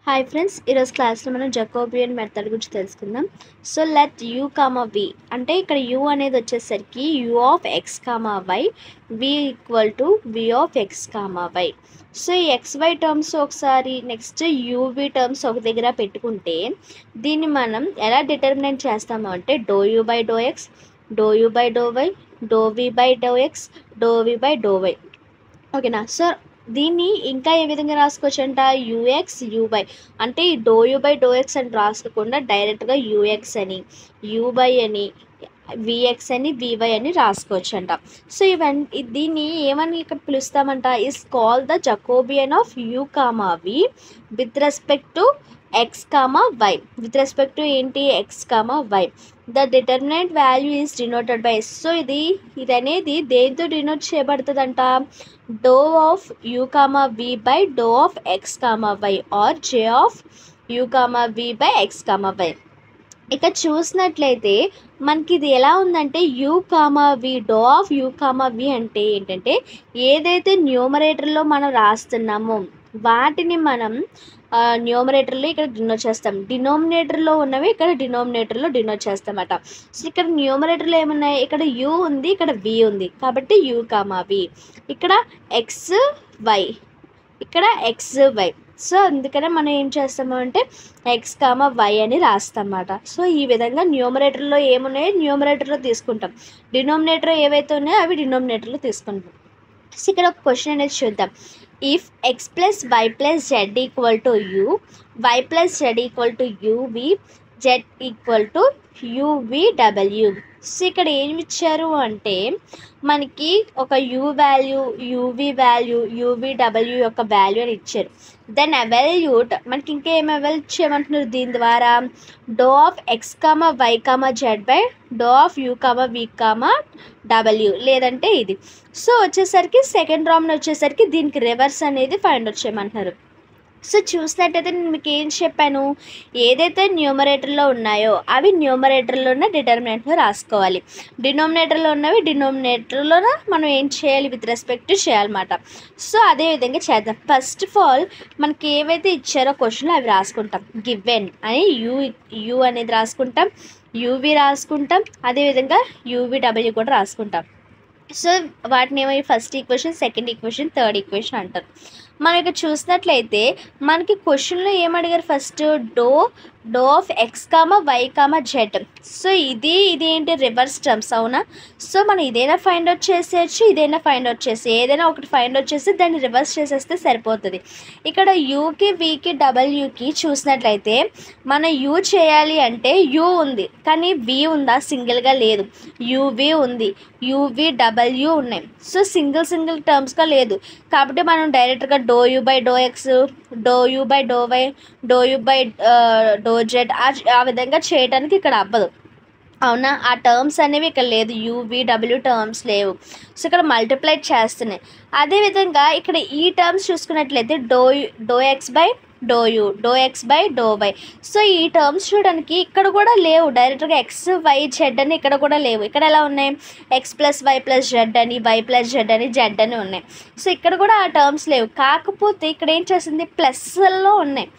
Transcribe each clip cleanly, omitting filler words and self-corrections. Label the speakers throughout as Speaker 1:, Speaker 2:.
Speaker 1: Hi friends, ఈరోజు క్లాస్లో మనం జకోబియన్ మెథడ్ గురించి తెలుసుకుందాం. So let u comma v అంటే ఇక్కడ యూ అనేది వచ్చేసరికి u of X comma y, v equal to v of X comma y. So ఈ ఎక్స్వై టర్మ్స్ ఒకసారి నెక్స్ట్ యూవి టర్మ్స్ ఒక దగ్గర పెట్టుకుంటే దీన్ని మనం ఎలా డిటర్మినేట్ చేస్తాము అంటే do u by do x, do u by do y, do v by do x, do v by do y. ఓకేనా. సో దీన్ని ఇంకా ఏ విధంగా రాసుకోవచ్చు అంట, యూఎక్స్ యూవై అంటే ఈ do u by do x అని రాసుకోకుండా డైరెక్ట్గా యూఎక్స్ అని, యూవై అని, విఎక్స్ అని, వివై అని రాసుకోవచ్చు అంట. సో ఇవన్నీ దీన్ని ఏమని ఇక్కడ పిలుస్తామంట, is called the Jacobian of you comma V with respect to X comma Y. With respect to ఏంటి, X comma Y. The determinant value is denoted by. So ఇది అనేది దేంతో డినోట్ చేయబడుతుందంట, doh of you comma V by do of X comma Y or J of you comma V by X comma Y. ఇక చూసినట్లయితే మనకి ఇది ఎలా ఉందంటే U comma V, doh of you comma v అంటే ఏంటంటే ఏదైతే న్యూమరేటర్లో మనం రాస్తున్నామో వాటిని మనం న్యూమరేటర్లో ఇక్కడ డినోట్ చేస్తాం, డినోమినేటర్లో ఉన్నవి ఇక్కడ డినోమినేటర్లో డినోట్ చేస్తామట. సో ఇక్కడ న్యూమరేటర్లో ఏమున్నాయి, ఇక్కడ యూ ఉంది, ఇక్కడ వి ఉంది, కాబట్టి యూ కామా వి. ఇక్కడ ఎక్స్ వై, ఇక్కడ ఎక్స్ వై. సో అందుకనే మనం ఏం చేస్తాము అంటే ఎక్స్ కామా వై అని రాస్తామన్నమాట. సో ఈ విధంగా న్యూమరేటర్లో ఏమున్నాయో న్యూమరేటర్లో తీసుకుంటాం, డినోమినేటర్ ఏవైతే ఉన్నాయో అవి డినోమినేటర్లో తీసుకుంటాం. సో ఇక్కడ ఒక క్వశ్చన్ అనేది చూద్దాం. If X plus why plus Z equal to U, Y plus Z equal to UV, Z equal to UVW. So ఇక్కడ ఏమి ఇచ్చారు అంటే మనకి ఒక U value, UV value, UVW యొక్క వాల్యూ అని ఇచ్చారు. దెన్ ఎవాల్యూట్ మనకి ఇంకా ఏమి ఎవాల్యూట్ చేయమంటున్నారు దీని ద్వారా, do of X comma why comma z by do of you comma v comma డబ్ల్యూ, లేదంటే ఇది. సో వచ్చేసరికి సెకండ్ రామ్ని వచ్చేసరికి దీనికి రివర్స్ అనేది ఫైండ్ అవుట్ చేయమంటున్నారు. సో చూసినట్టయితే నేను మీకు ఏం చెప్పాను, ఏదైతే న్యూమరేటర్లో ఉన్నాయో అవి న్యూమరేటర్లో ఉన్న డిటర్మినెంట్లో రాసుకోవాలి, డినోమినేటర్లో ఉన్నవి డినోమినేటర్లో మనం ఏం చేయాలి విత్ రెస్పెక్ట్ చేయాలన్నమాట. సో అదేవిధంగా చేద్దాం. ఫస్ట్ ఆఫ్ ఆల్ మనకి ఏవైతే ఇచ్చారో క్వశ్చన్లు అవి రాసుకుంటాం. గివెన్ అని యూ అనేది రాసుకుంటాం, యూవి రాసుకుంటాం, అదేవిధంగా యూవిడబ్ల్యూ కూడా రాసుకుంటాం. సో వాటిని ఏమో first equation, second equation, third equation అంటారు. మనం ఇక్కడ చూసినట్లయితే మనకి క్వశ్చన్లో ఏమడిగారు, first doh of X comma why comma Z. So ఇది ఏంటి, రివర్స్ టర్మ్స్ అవునా. సో మనం ఇదైనా ఫైండ్ అవుట్ చేసేయచ్చు, ఇదైనా ఫైండ్ అవుట్ చేసి ఏదైనా ఒకటి ఫైండ్ అవుట్ చేసి దాన్ని రివర్స్ చేసేస్తే సరిపోతుంది. ఇక్కడ యూకి వికి డబ్ల్యూకి చూసినట్లయితే మనం యూ చేయాలి అంటే యూ ఉంది కానీ వి ఉందా, సింగిల్గా లేదు, యూవి ఉంది, యూవి డబ్ల్యూ ఉన్నాయి. సో సింగిల్ టర్మ్స్గా లేదు కాబట్టి మనం డైరెక్ట్గా do u by do x, do u by do y, do u by do z ఆ విధంగా చేయడానికి ఇక్కడ అవ్వదు అవునా. ఆ టర్మ్స్ అనేవి ఇక్కడ లేదు, యూవిడబ్ల్యూ టర్మ్స్ లేవు. సో ఇక్కడ మల్టిప్లై చేస్తున్నాయి. అదేవిధంగా ఇక్కడ ఈ టర్మ్స్ చూసుకున్నట్లయితే do x by do u, do x by do y. So ఈ టర్మ్స్ చూడడానికి ఇక్కడ కూడా లేవు, డైరెక్ట్గా ఎక్స్ వై జెడ్ అని ఇక్కడ కూడా లేవు. ఇక్కడ ఎలా ఉన్నాయి, x plus why plus z అని, వై ప్లస్ జెడ్ అని, జెడ్ అని ఉన్నాయి. సో ఇక్కడ కూడా ఆ టర్మ్స్ లేవు. కాకపోతే ఇక్కడ ఏం చేస్తుంది, ప్లస్లో ఉన్నాయి.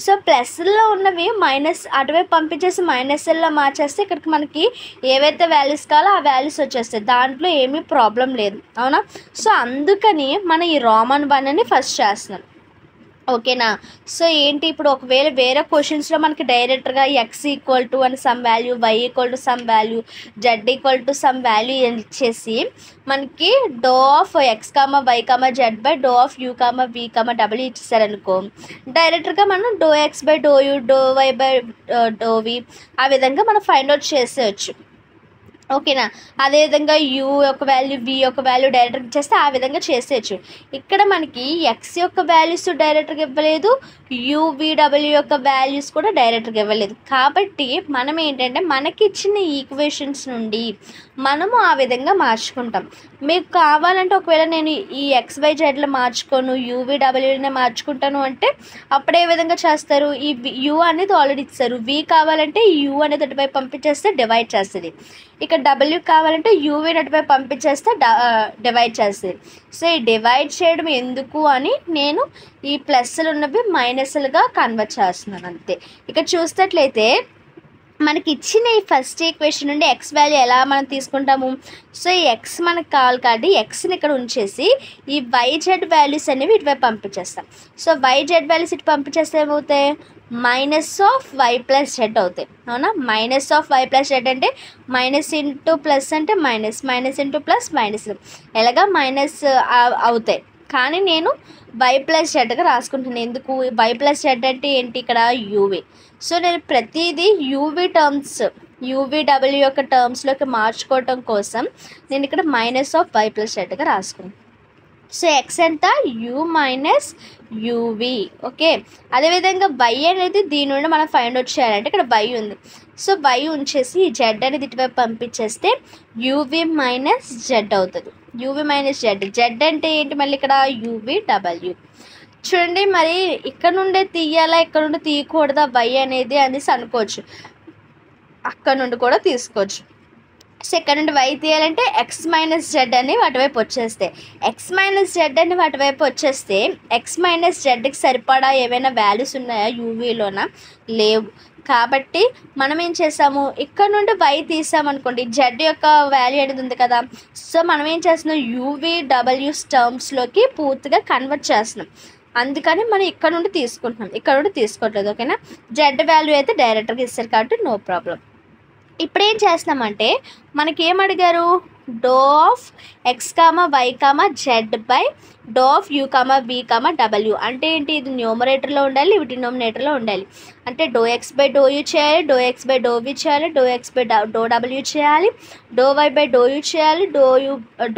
Speaker 1: సో ప్లస్లో ఉన్నవి మైనస్ అటువైపు పంపించేసి మైనస్లో మార్చేస్తే ఇక్కడికి మనకి ఏవైతే వాల్యూస్ కావాలో ఆ వాల్యూస్ వచ్చేస్తాయి, దాంట్లో ఏమీ ప్రాబ్లం లేదు అవునా. సో అందుకని మనం ఈ రోమన్ 1 అని ఫస్ట్ చేస్తున్నాం. ఓకేనా. సో ఏంటి, ఇప్పుడు ఒకవేళ వేరే క్వశ్చన్స్లో మనకి డైరెక్ట్గా ఎక్స్ ఈక్వల్ టు అని some value, y equal to some value, z equal to some value ఇచ్చేసి మనకి doe of X comma why comma z by do of you comma v comma డబ్ల్యూ ఇచ్చేసారనుకో, డైరెక్ట్గా మనం doe x by do u, doe y by doe v ఆ విధంగా మనం find out చేసేయచ్చు. ఓకేనా. అదేవిధంగా యూ యొక్క వాల్యూ, వి యొక్క వాల్యూ డైరెక్ట్గా చేస్తే ఆ విధంగా చేసేయచ్చు. ఇక్కడ మనకి ఎక్స్ యొక్క వాల్యూస్ డైరెక్ట్గా ఇవ్వలేదు, యూవిడబ్ల్యూ యొక్క వాల్యూస్ కూడా డైరెక్ట్గా ఇవ్వలేదు. కాబట్టి మనం ఏంటంటే మనకి ఇచ్చిన ఈక్వేషన్స్ నుండి మనము ఆ విధంగా మార్చుకుంటాం. మీకు కావాలంటే ఒకవేళ నేను ఈ ఎక్స్ వై జెడ్లో మార్చుకోను, యూవిడబ్ల్యూనే మార్చుకుంటాను అంటే అప్పుడే ఏ విధంగా చేస్తారు, ఈ యూ అనేది ఆల్రెడీ ఇస్తారు, వి కావాలంటే ఈ యూ అనేది అటువైపు పంపించేస్తే డివైడ్ చేస్తుంది. ఇక్కడ డబ్ల్యూ కావాలంటే యూవీ అటువైపు పంపించేస్తే డివైడ్ చేస్తుంది. సో ఈ డివైడ్ చేయడం ఎందుకు అని నేను ఈ ప్లస్లు ఉన్నవి మైనస్లుగా కన్వర్ట్ చేస్తున్నాను అంతే. ఇక్కడ చూసినట్లయితే మనకి ఇచ్చిన ఈ ఫస్ట్ ఈక్వేషన్ నుండి ఎక్స్ వాల్యూ ఎలా మనం తీసుకుంటాము. సో ఈ ఎక్స్ మనకు కావాలి కాబట్టి ఎక్స్ని ఇక్కడ ఉంచేసి ఈ వైజెడ్ వాల్యూస్ అనేవి ఇటువైపు పంపించేస్తాం. సో వైజెడ్ వాల్యూస్ ఇటు పంపించేస్తే ఏమవుతాయి, minus of y plus z అవుతాయి. అవునా, minus of y plus z అంటే మైనస్ ఇంటూ ప్లస్ అంటే minus, minus into plus minus, ఎలాగా మైనస్ అవుతాయి. కానీ నేను వై ప్లస్ జెడ్గా రాసుకుంటున్నాను. ఎందుకు, వై ప్లస్ జెడ్ అంటే ఏంటి, ఇక్కడ యూవీ. సో నేను ప్రతిదీ యూవీ టర్మ్స్ యూవీడబ్ల్యూ యొక్క టర్మ్స్లోకి మార్చుకోవటం కోసం నేను ఇక్కడ మైనస్ ఆఫ్ వై ప్లస్ జెడ్గా రాసుకున్నాను. సో ఎక్స్ ఎంత, యూ మైనస్ యూవీ. ఓకే, అదేవిధంగా వై అనేది దీని నుండి మనం ఫైండ్ అవుట్ చేయాలంటే ఇక్కడ వై ఉంది. సో వై ఉంచేసి జెడ్ అనేది ఇటువైపు పంపించేస్తే యూవీ మైనస్ జెడ్ అవుతుంది. యూవీ మైనస్ జెడ్, జెడ్ అంటే ఏంటి మళ్ళీ ఇక్కడ యూవీడబ్ల్యూ. చూడండి, మరి ఇక్కడ నుండే తీయాలా ఇక్కడ నుండి తీయకూడదా వై అనేది అనేసి అనుకోవచ్చు, అక్కడ నుండి కూడా తీసుకోవచ్చు. సో ఇక్కడ నుండి వై తీయాలంటే ఎక్స్ మైనస్ జెడ్ అని వాటివైపు వచ్చేస్తే, ఎక్స్ మైనస్ జెడ్ అని వాటివైపు వచ్చేస్తే ఎక్స్ మైనస్ జెడ్కి సరిపడా ఏమైనా వాల్యూస్ ఉన్నాయా యూవీలోన, లేవు. కాబట్టి మనం ఏం చేసాము, ఇక్కడ నుండి వై తీసామనుకోండి, జెడ్ యొక్క వాల్యూ అనేది ఉంది కదా. సో మనం ఏం చేస్తున్నాం, యూవీడబ్ల్యూస్ టర్మ్స్లోకి పూర్తిగా కన్వర్ట్ చేస్తున్నాం. అందుకని మనం ఇక్కడ నుండి తీసుకుంటున్నాం, ఇక్కడ నుండి తీసుకోవట్లేదు. ఓకేనా, జెడ్ వాల్యూ అయితే డైరెక్ట్గా ఇస్తారు కాబట్టి నో ప్రాబ్లం. ఇప్పుడు ఏం చేస్తున్నామంటే మనకి ఏం అడిగారు, doe of X comma why comma z by do of you comma v comma డబ్ల్యూ అంటే ఏంటి, ఇది న్యూమరేటర్లో ఉండాలి, ఇవి డినోమినేటర్లో ఉండాలి. అంటే doe x by do u చేయాలి, doe x by doe v చేయాలి, డో ఎక్స్ బై డో డబ్ల్యూ చేయాలి, doe y by do u చేయాలి,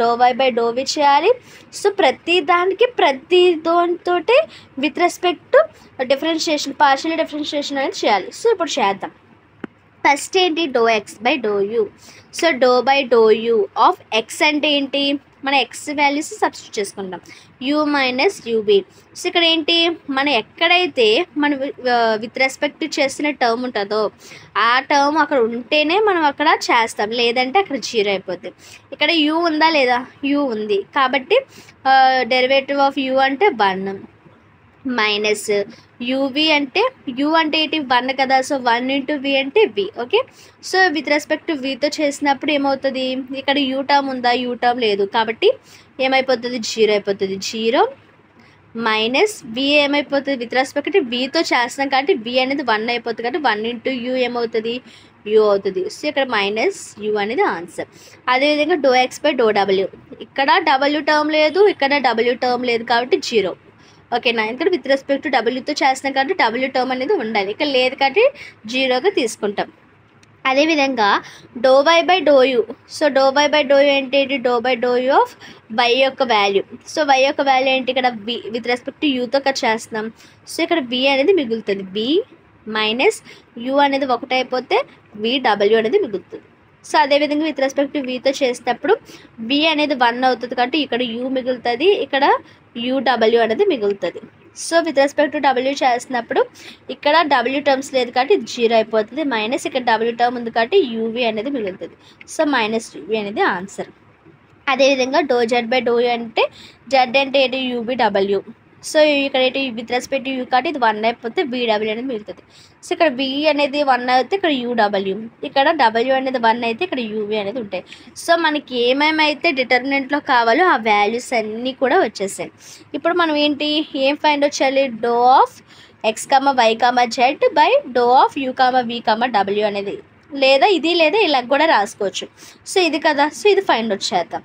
Speaker 1: doe y by doe v చేయాలి. సో ప్రతి దానికి ప్రతి దానితో with respect to differentiation, partial differentiation అనేది చేయాలి. సో ఇప్పుడు చేద్దాం. ఫస్ట్ ఏంటి, do x by do u. So do by do u of x అంటే ఏంటి, మన ఎక్స్ వాల్యూస్ సబ్స్టిట్యూట్ చేసుకుంటాం, యూ మైనస్ యూబీ. సో ఇక్కడ ఏంటి, మనం ఎక్కడైతే మనం విత్ రెస్పెక్ట్ చేసిన టర్మ్ ఉంటుందో ఆ టర్మ్ అక్కడ ఉంటేనే మనం అక్కడ చేస్తాం, లేదంటే అక్కడ జీరో అయిపోద్ది. ఇక్కడ యూ ఉందా లేదా, యూ ఉంది కాబట్టి డెరివేటివ్ ఆఫ్ యూ అంటే 1 మైనస్ యూవి అంటే యూ అంటే ఏంటి 1 కదా. సో 1 ఇంటూ వి అంటే v. Okay, so with respect to వితో చేసినప్పుడు ఏమవుతుంది, ఇక్కడ యూ టర్మ్ ఉందా, యూ టర్మ్ లేదు కాబట్టి ఏమైపోతుంది, జీరో అయిపోతుంది. జీరో మైనస్ వి ఏమైపోతుంది, విత్ రెస్పెక్ట్ వితో చేస్తున్నాం కాబట్టి వి అనేది 1 అయిపోతుంది కాబట్టి 1 ఇంటూ యూ ఏమవుతుంది, యూ అవుతుంది. సో ఇక్కడ మైనస్ యూ అనేది ఆన్సర్. అదేవిధంగా డో ఎక్స్ బై డో డబ్ల్యూ, ఇక్కడ డబ్ల్యూ టర్మ్ లేదు, ఇక్కడ డబ్ల్యూ టర్మ్ లేదు కాబట్టి జీరో. ఓకేనా, ఎందుకంటే విత్ రెస్పెక్ట్ టు డబ్ల్యూతో చేస్తున్నాం కాబట్టి డబ్ల్యూ టర్మ్ అనేది ఉండాలి, ఇక్కడ లేదు కాబట్టి జీరోగా తీసుకుంటాం. అదేవిధంగా doe y by do u. So doe y by do u ఏంటి, doe by do u of y యొక్క వాల్యూ. సో వై యొక్క వాల్యూ ఏంటి, ఇక్కడ వి విత్ రెస్పెక్ట్ టు యూతో చేస్తున్నాం. సో ఇక్కడ వి అనేది మిగులుతుంది, వి మైనస్ యూ అనేది 1 అయిపోతే వి డబ్ల్యూ అనేది మిగులుతుంది. సో అదేవిధంగా విత్ రెస్పెక్ట్ టు వితో చేసేటప్పుడు వి అనేది 1 అవుతుంది కాబట్టి ఇక్కడ యూ మిగులుతుంది, ఇక్కడ యూడబ్ల్యూ అనేది మిగులుతుంది. So with respect to W చేసినప్పుడు ఇక్కడ డబ్ల్యూ టర్మ్స్ లేదు కాబట్టి ఇది జీరో అయిపోతుంది, మైనస్ ఇక్కడ డబ్ల్యూ టర్మ్ ఉంది కాబట్టి యూవీ అనేది మిగులుతుంది. సో మైనస్ యూవీ అనేది ఆన్సర్. అదేవిధంగా do z by do u అంటే జెడ్ అంటే ఏంటి, యూబీడబ్ల్యూ. సో ఇక్కడ ఏంటి విత్ రెస్పెక్ట్ యూ కాబట్టి ఇది 1 అయిపోతే బీడబ్ల్యూ అనేది మిగులుతుంది. సో ఇక్కడ బి అనేది 1 అయితే ఇక్కడ యూడబ్ల్యూ, ఇక్కడ డబ్ల్యూ అనేది 1 అయితే ఇక్కడ యూవీ అనేది ఉంటాయి. సో మనకి ఏమేమైతే డిటర్మినెంట్లో కావాలో ఆ వాల్యూస్ అన్నీ కూడా వచ్చేసాయి. ఇప్పుడు మనం ఏంటి ఏం ఫైండ్ అవుట్ చేయాలి, do of X comma why comma z by do of you comma v comma డబ్ల్యూ అనేది, లేదా ఇది లేదా ఇలా కూడా రాసుకోవచ్చు. సో ఇది కదా, సో ఇది ఫైండ్ అవుట్ చేద్దాం.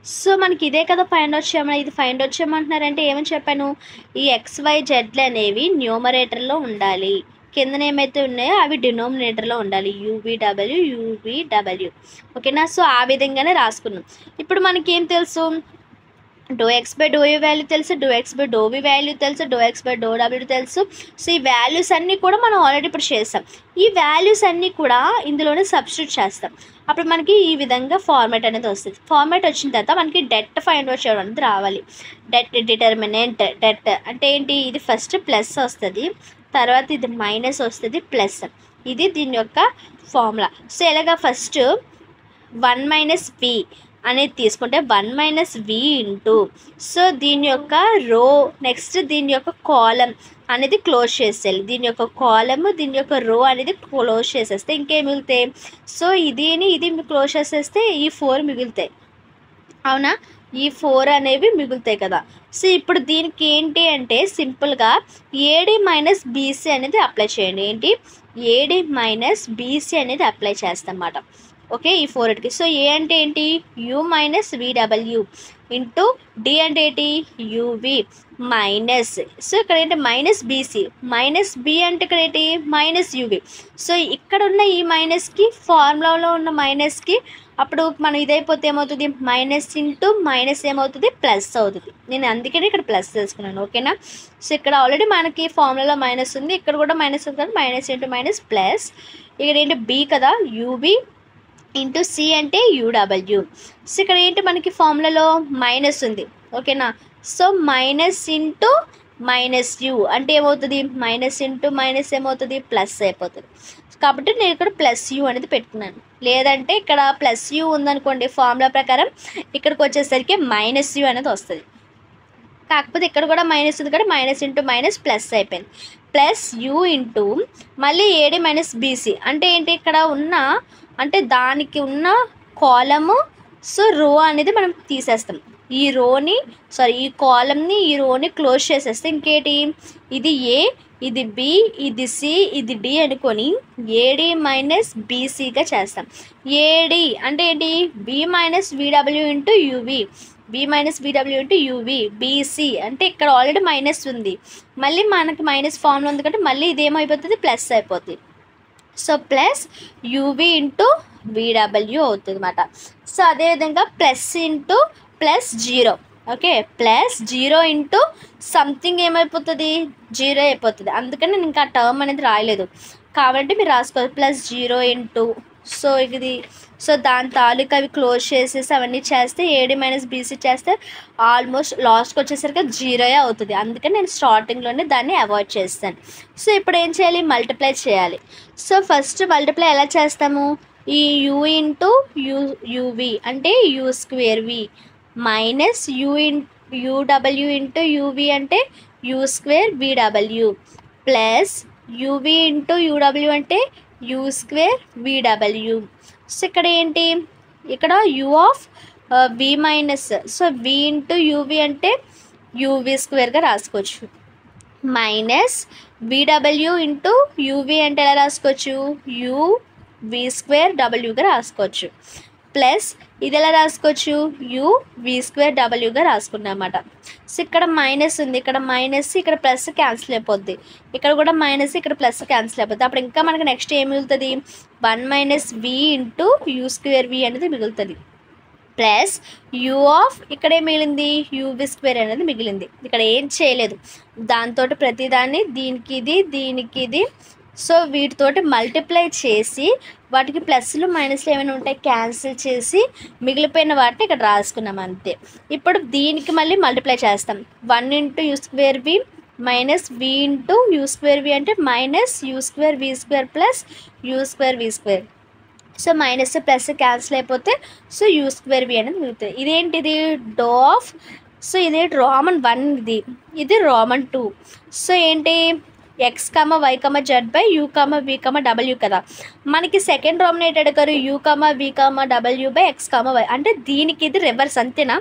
Speaker 1: సో మనకి ఇదే కదా ఫైండ్ అవుట్ చేయమని, ఇది ఫైండ్ అవుట్ చేయమంటున్నారంటే ఏమని చెప్పాను, ఈ ఎక్స్ వై జెడ్లు అనేవి న్యూమరేటర్లో ఉండాలి, కిందన ఏమైతే ఉన్నాయో అవి డినోమినేటర్లో ఉండాలి, యూవీడబ్ల్యూ యూవీడబ్ల్యూ. ఓకేనా, సో ఆ విధంగానే రాసుకున్నాం. ఇప్పుడు మనకి ఏం తెలుసు, doe x by do u value తెలుసు, doe x by doe v value తెలుసు, డో ఎక్స్ బై డో డబ్ల్యూ తెలుసు. సో ఈ వాల్యూస్ అన్నీ కూడా మనం ఆల్రెడీ ఇప్పుడు చేస్తాం. ఈ వాల్యూస్ అన్నీ కూడా ఇందులోనే సబ్స్టిట్యూట్ చేస్తాం. అప్పుడు మనకి ఈ విధంగా ఫార్మాట్ అనేది వస్తుంది. ఫార్మాట్ వచ్చిన తర్వాత మనకి డెట్ ఫైండ్ అవుట్ చేయడం అనేది రావాలి. డెట్ డిటర్మినెంట్, డెట్ అంటే ఏంటి, ఇది ఫస్ట్ ప్లస్ వస్తుంది, తర్వాత ఇది మైనస్ వస్తుంది, ప్లస్, ఇది దీని యొక్క ఫార్ములా. సో ఎలాగా ఫస్ట్ 1 మైనస్ వి అనేది తీసుకుంటే 1 మైనస్ వి ఇంటూ సో దీని యొక్క రో నెక్స్ట్ దీని యొక్క కాలం అనేది క్లోజ్ చేసేయాలి. దీని యొక్క కాలమ్ దీని యొక్క రో అనేది క్లోజ్ చేసేస్తే ఇంకేం మిగులుతాయి? సో ఇది క్లోజ్ చేసేస్తే ఈ 4 మిగులుతాయి, అవునా? ఈ 4 అనేవి మిగులుతాయి కదా. సో ఇప్పుడు దీనికి ఏంటి అంటే సింపుల్గా ఏడి మైనస్ బీసీ అనేది అప్లై చేయండి. ఏంటి? ఏడి మైనస్ బీసీ అనేది అప్లై చేస్తాం అన్నమాట. ఓకే, ఈ 4కి. సో ఏ అంటే ఏంటి? యూ మైనస్ విడబ్ల్యూ ఇంటూ డి అంటే ఏంటి? యూవి మైనస్, సో ఇక్కడ ఏంటి? మైనస్ బీసీ, మైనస్ బి అంటే ఇక్కడ ఏంటి? Minus UV. సో ఇక్కడ ఉన్న ఈ మైనస్కి ఫార్ములాలో ఉన్న మైనస్కి అప్పుడు మనం ఇదైపోతే ఏమవుతుంది? మైనస్ ఇంటూ మైనస్ ఏమవుతుంది? ప్లస్ అవుతుంది. నేను అందుకని ఇక్కడ ప్లస్ చేసుకున్నాను, ఓకేనా? సో ఇక్కడ ఆల్రెడీ మనకి ఫార్ములాలో మైనస్ ఉంది, ఇక్కడ కూడా మైనస్ ఉంది కదా, మైనస్ ఇంటూ మైనస్ ప్లస్. ఇక్కడ ఏంటి? బి కదా, యూబి ఇంటూ సి అంటే యూడబ్ల్యూ. సో ఇక్కడ ఏంటి? మనకి ఫార్ములాలో మైనస్ ఉంది, ఓకేనా? So minus into minus you అంటే ఏమవుతుంది? మైనస్ ఇంటూ మైనస్ ఏమవుతుంది? ప్లస్ అయిపోతుంది. కాబట్టి నేను ఇక్కడ ప్లస్ యూ అనేది పెట్టుకున్నాను. లేదంటే ఇక్కడ ప్లస్ యూ ఉందనుకోండి ఫార్ములా ప్రకారం, ఇక్కడికి వచ్చేసరికి మైనస్ యూ అనేది వస్తుంది. కాకపోతే ఇక్కడ కూడా మైనస్ ఉంది కదా, మైనస్ ఇంటూ మైనస్ ప్లస్ అయిపోయింది. ప్లస్ యూ ఇంటూ మళ్ళీ ఏడి మైనస్ బీసీ అంటే ఏంటి? ఇక్కడ ఉన్న అంటే దానికి ఉన్న కాలము సో రో అనేది మనం తీసేస్తాం. ఈ కాలంని ఈ రోని క్లోజ్ చేసేస్తే ఇంకేటి? ఇది ఏ, ఇది బి, ఇది సి, ఇది డి అనుకొని ఏడి మైనస్ బీసీగా చేస్తాం. ఏడి అంటే ఏంటి? బి మైనస్ విడబ్ల్యూ ఇంటూ యూవి, బి మైనస్ విడబ్ల్యూ ఇంటూ యూవి. బీసీ అంటే ఇక్కడ ఆల్రెడీ మైనస్ ఉంది, మళ్ళీ మనకి మైనస్ ఫార్ములా ఉంది కాబట్టి మళ్ళీ ఇది ఏమైపోతుంది? ప్లస్ అయిపోతుంది. So plus UV into VW అవుతుంది అన్నమాట. సో అదేవిధంగా plus into plus 0, okay, plus 0 into something ఏమైపోతుంది? 0 అయిపోతుంది. అందుకని నేను ఇంకా టర్మ్ అనేది రాయలేదు, కాబట్టి మీరు రాసుకోవాలి. ప్లస్ 0 ఇంటూ సో ఇది సో దాని తాలూకా అవి క్లోజ్ చేసేసి అవన్నీ చేస్తే ఏడి మైనస్ బీసీ చేస్తే ఆల్మోస్ట్ లాస్ట్కి వచ్చేసరికి 0 అవుతుంది. అందుకని నేను స్టార్టింగ్లోనే దాన్ని అవాయిడ్ చేస్తాను. సో ఇప్పుడు ఏం చేయాలి? మల్టిప్లై చేయాలి. సో ఫస్ట్ మల్టిప్లై ఎలా చేస్తాము? ఈ యూ ఇంటూ యూవి అంటే యూ స్క్వేర్ వి మైనస్ యూడబ్ల్యూ ఇంటూ యూవి అంటే U square VW plus UV into UW అంటే యూ స్క్వేర్ విడబ్ల్యూ. సో ఇక్కడ ఏంటి? ఇక్కడ U of V minus so V into UV అంటే యూవి స్క్వేర్గా రాసుకోవచ్చు, మైనస్ విడబ్ల్యూ ఇంటూ యూవి అంటే ఎలా రాసుకోవచ్చు? యూ వి స్క్వేర్ డబ్ల్యూగా రాసుకోవచ్చు, ప్లస్ ఇది ఎలా రాసుకోవచ్చు? యూ వి స్క్వేర్ డబ్ల్యూగా రాసుకున్నాం అన్నమాట. సో ఇక్కడ మైనస్ ఉంది, ఇక్కడ మైనస్, ఇక్కడ ప్లస్ క్యాన్సిల్ అయిపోద్ది, ఇక్కడ కూడా మైనస్, ఇక్కడ ప్లస్ క్యాన్సిల్ అయిపోద్ది. అప్పుడు ఇంకా మనకి నెక్స్ట్ ఏం మిగులుతుంది? 1 minus v into u square v అనేది మిగులుతుంది, ప్లస్ యూ ఆఫ్ ఇక్కడ ఏం మిగిలింది? యూవి స్క్వేర్ అనేది మిగిలింది. ఇక్కడ ఏం చేయలేదు, దాంతో ప్రతిదాన్ని దీనికి ఇది సో వీటితోటి మల్టిప్లై చేసి వాటికి ప్లస్లు మైనస్లు ఏమైనా ఉంటాయి క్యాన్సిల్ చేసి మిగిలిపోయిన వాటిని ఇక్కడ రాసుకున్నాం అంతే. ఇప్పుడు దీనికి మళ్ళీ మల్టిప్లై చేస్తాం. 1 ఇంటూ యూ స్క్వేర్ వి minus v into u square v అంటే minus u square v square plus u square v square. So minus plus cancel అయిపోతే సో యూ స్క్వేర్ వి అనేది మిగులుతుంది. ఇదేంటిది? డో ఆఫ్ సో ఇది Roman 1, ఇది Roman 2. So ఏంటి? X comma y comma z by u comma v comma డబ్ల్యూ కదా. మనకి సెకండ్ రోమన్ ఏంటి అడిగారు? U comma v comma W by X comma why అంటే దీనికి ఇది రివర్స్ అంతేనా?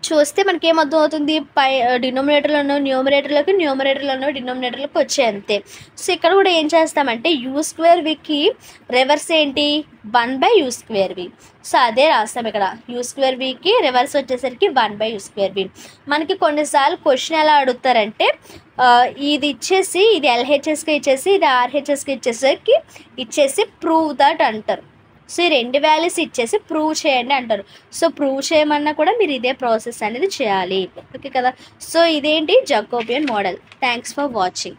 Speaker 1: చూస్తే మనకి ఏమర్థం అవుతుంది? పై డినోమినేటర్లో న్యూమరేటర్లోకి డినోమినేటర్లోకి వచ్చాయి అంతే. సో ఇక్కడ కూడా ఏం చేస్తామంటే యూ స్క్వేర్ వికి రివర్స్ ఏంటి? 1 by u square v. So అదే రాస్తాం ఇక్కడ. యూ స్క్వేర్ వికి రివర్స్ వచ్చేసరికి 1 బై యూ స్క్వేర్ వి. మనకి కొన్నిసార్లు క్వశ్చన్ ఎలా అడుగుతారంటే ఇది ఇచ్చేసి ఇది ఎల్హెచ్ఎస్కి ఇచ్చేసి ఇది ఆర్హెచ్ఎస్కి ఇచ్చేసి ప్రూవ్ దట్ అంటారు. సో ఈ 2 వాల్యూస్ ఇచ్చేసి ప్రూవ్ చేయండి అంటారు. సో ప్రూవ్ చేయమన్నా కూడా మీరు ఇదే ప్రాసెస్ అనేది చేయాలి, ఓకే కదా. సో ఇదేంటి? Jacobian model. Thanks for watching.